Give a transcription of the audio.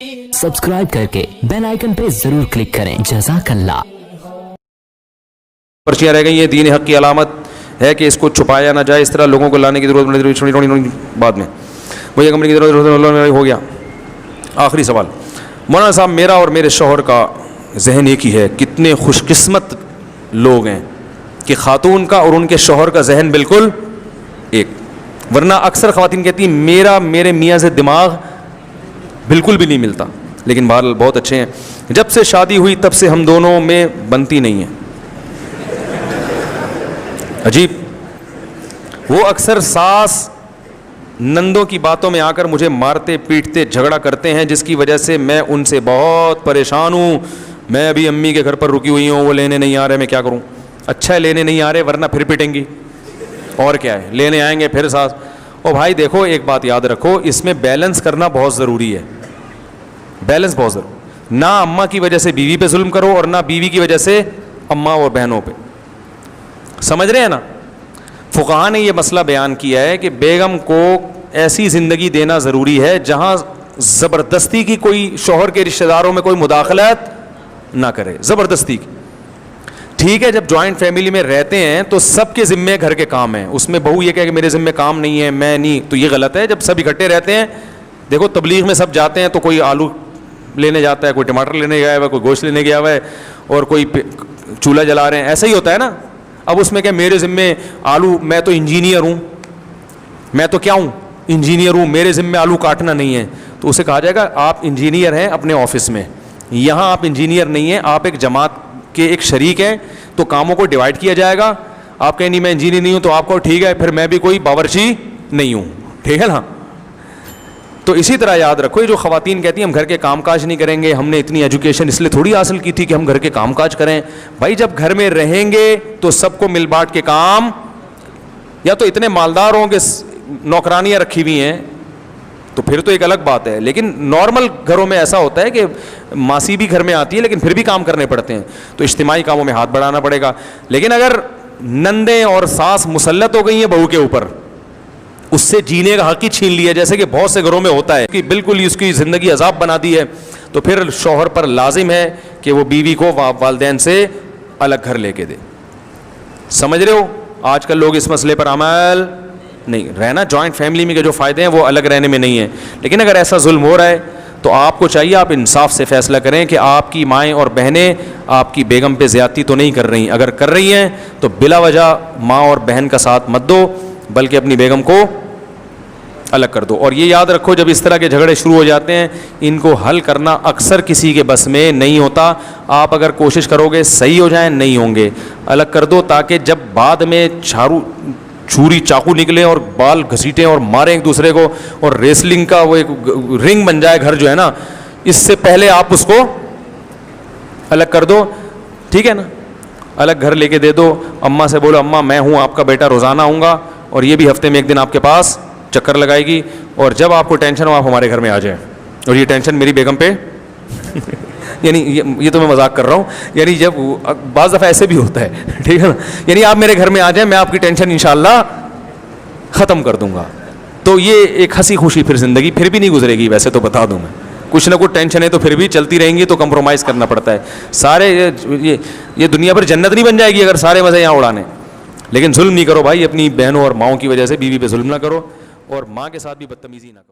Subscribe करके bell icon पे जरूर क्लिक करें। जज़ाकल्लाह। पर्चियाँ रह गई हैं, दीन हक की अलामत है कि इसको छुपाया ना जाए, इस तरह लोगों को लाने की जरूरत बाद में मुझे कंपनी की जरूरत हो गया। आखिरी सवाल, मौलाना साहब मेरा और मेरे शौहर का जहन एक ही है, कितने खुशकिस्मत लोग हैं कि खातून का और उनके शौहर का जहन बिल्कुल एक, वरना अक्सर ख़वातीन कहती हैं मेरा मेरे मियाँ से दिमाग बिल्कुल भी नहीं मिलता, लेकिन बहरहाल बहुत अच्छे हैं। जब से शादी हुई तब से हम दोनों में बनती नहीं है। अजीब, वो अक्सर सास नंदों की बातों में आकर मुझे मारते पीटते झगड़ा करते हैं, जिसकी वजह से मैं उनसे बहुत परेशान हूँ। मैं अभी अम्मी के घर पर रुकी हुई हूँ, वो लेने नहीं आ रहे, मैं क्या करूँ? अच्छा है लेने नहीं आ रहे, वरना फिर पिटेंगी, और क्या है, लेने आएंगे फिर सास। ओ भाई देखो, एक बात याद रखो, इसमें बैलेंस करना बहुत ज़रूरी है। बैलेंस बहुत ज़रूरी, ना अम्मा की वजह से बीवी पे जुल्म करो और ना बीवी की वजह से अम्मा और बहनों पे। समझ रहे हैं ना? फुक़हा ने यह मसला बयान किया है कि बेगम को ऐसी ज़िंदगी देना ज़रूरी है जहाँ ज़बरदस्ती की कोई शौहर के रिश्तेदारों में कोई मुदाखलत ना करे, ज़बरदस्ती की। ठीक है, जब जॉइंट फैमिली में रहते हैं तो सबके ज़िम्मे घर के काम हैं, उसमें बहू ये कहे कि मेरे ज़िम्मे काम नहीं है, मैं नहीं, तो ये गलत है। जब सब इकट्ठे रहते हैं, देखो तबलीग में सब जाते हैं तो कोई आलू लेने जाता है, कोई टमाटर लेने गया हुआ है, कोई गोश्त लेने गया हुआ है, और कोई चूल्हा जला रहे हैं, ऐसा ही होता है ना। अब उसमें क्या मेरे ज़िम्मे आलू, मैं तो इंजीनियर हूँ, मैं तो क्या हूँ, इंजीनियर हूँ, मेरे ज़िम्मे आलू काटना नहीं है, तो उसे कहा जाएगा आप इंजीनियर हैं अपने ऑफिस में, यहाँ आप इंजीनियर नहीं हैं, आप एक जमात के एक शरीक हैं, तो कामों को डिवाइड किया जाएगा। आप कहें नहीं मैं इंजीनियर नहीं हूँ, तो आपको ठीक है, फिर मैं भी कोई बावर्ची नहीं हूँ, ठीक है ना? तो इसी तरह याद रखो, ये जो ख़वातीन कहती हैं हम घर के कामकाज नहीं करेंगे, हमने इतनी एजुकेशन इसलिए थोड़ी हासिल की थी कि हम घर के कामकाज करें। भाई जब घर में रहेंगे तो सबको मिल बांट के काम, या तो इतने मालदार हों कि नौकरानियाँ रखी हुई हैं तो फिर तो एक अलग बात है, लेकिन नॉर्मल घरों में ऐसा होता है कि मासी भी घर में आती है लेकिन फिर भी काम करने पड़ते हैं, तो इज्तिमाई कामों में हाथ बढ़ाना पड़ेगा। लेकिन अगर नंदे और सास मुसल्लत हो गई हैं बहू के ऊपर, उससे जीने का हक ही छीन लिया, जैसे कि बहुत से घरों में होता है कि बिल्कुल ही उसकी ज़िंदगी अजाब बना दी है, तो फिर शौहर पर लाजिम है कि वो बीवी को वालिदैन से अलग घर लेके दे। समझ रहे हो? आजकल लोग इस मसले पर अमल नहीं, रहना जॉइंट फैमिली में के जो फ़ायदे हैं वो अलग रहने में नहीं है। लेकिन अगर ऐसा जुल्म हो रहा है तो आपको चाहिए आप इंसाफ से फ़ैसला करें कि आपकी माएँ और बहनें आपकी बेगम पे ज़्यादती तो नहीं कर रही। अगर कर रही हैं तो बिला वजह माँ और बहन का साथ मत दो, बल्कि अपनी बेगम को अलग कर दो। और ये याद रखो, जब इस तरह के झगड़े शुरू हो जाते हैं, इनको हल करना अक्सर किसी के बस में नहीं होता। आप अगर कोशिश करोगे सही हो जाए, नहीं होंगे, अलग कर दो, ताकि जब बाद में छुरी चाकू निकले और बाल घसीटें और मारें एक दूसरे को, और रेसलिंग का वो एक रिंग बन जाए घर जो है ना, इससे पहले आप उसको अलग कर दो। ठीक है ना? अलग घर लेके दे दो। अम्मा से बोलो अम्मा मैं हूँ आपका बेटा, रोज़ाना आऊँगा और ये भी हफ्ते में एक दिन आपके पास चक्कर लगाएगी, और जब आपको टेंशन हो आप हमारे घर में आ जाएं, और ये टेंशन मेरी बेगम पे यानी ये तो मैं मजाक कर रहा हूँ, यानी जब बाज़ दफ़ा ऐसे भी होता है, ठीक है ना, यानी आप मेरे घर में आ जाएं, मैं आपकी टेंशन इंशाल्लाह ख़त्म कर दूँगा। तो ये एक हंसी खुशी फिर ज़िंदगी फिर भी नहीं गुजरेगी। वैसे तो बता दूँ मैं, कुछ ना कुछ टेंशन है तो फिर भी चलती रहेंगी, तो कंप्रोमाइज़ करना पड़ता है। सारे ये दुनिया पर जन्नत नहीं बन जाएगी अगर सारे मज़े यहाँ उड़ाने। लेकिन जुल्म नहीं करो भाई, अपनी बहनों और माओं की वजह से बीवी पे जुल्म ना करो, और माँ के साथ भी बदतमीज़ी ना करो।